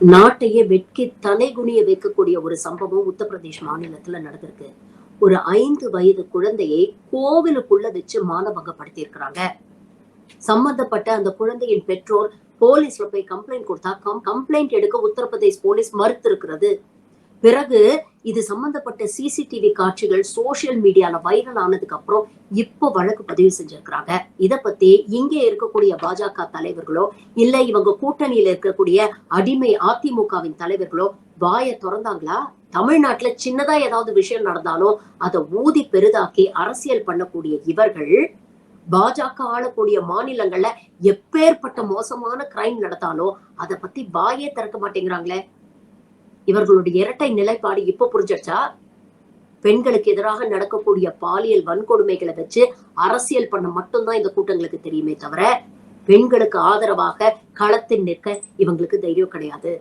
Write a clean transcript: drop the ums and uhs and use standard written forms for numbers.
நாட்டையே வெட்கி தலைகுனிய வைக்கக்கூடிய ஒரு சம்பவம் உத்தரப்பிரதேஷ் மாநிலத்துல நடந்திருக்கு. ஒரு 5 வயது குழந்தையை கோவிலுக்குள்ள வச்சு மானபங்கப்படுத்தி இருக்கிறாங்க. சம்பந்தப்பட்ட அந்த குழந்தையின் பெற்றோர் போலீஸ்ல போய் கம்ப்ளைண்ட் கொடுத்தா கம்ப்ளைண்ட் எடுக்க உத்தரப்பிரதேஷ் போலீஸ் மறுத்து இருக்கிறது. பிறகு இது சம்பந்தப்பட்ட சிசிடிவி காட்சிகள் சோசியல் மீடியால வைரல் ஆனதுக்கு அப்புறம் இப்போ வழக்கு பதிவு செஞ்சிருக்கிறாங்க. இத பத்தி இங்கே இருக்கக்கூடிய பாஜக தலைவர்களோ இல்ல இவங்க கூட்டணியில இருக்கக்கூடிய அடிமை அதிமுகவின் தலைவர்களோ வாய திறந்தாங்களா? தமிழ்நாட்டுல சின்னதா ஏதாவது விஷயம் நடந்தாலும் அதை ஊதி பெரிதாக்கி அரசியல் பண்ணக்கூடிய இவர்கள் பாஜக ஆளக்கூடிய மாநிலங்கள்ல எப்பேற்பட்ட மோசமான கிரைம் நடந்தாலும் அதை பத்தி வாயே திறக்க மாட்டேங்கிறாங்களே. இவர்களுடைய இரட்டை நிலைப்பாடு இப்ப புரிஞ்சிடுச்சா? பெண்களுக்கு எதிராக நடக்கக்கூடிய பாலியல் வன்கொடுமைகளை வச்சு அரசியல் பண்ண மட்டும்தான் இந்த கூட்டங்களுக்கு தெரியுமே தவிர பெண்களுக்கு ஆதரவாக களத்தில் நிற்க இவங்களுக்கு தைரியம் கிடையாது.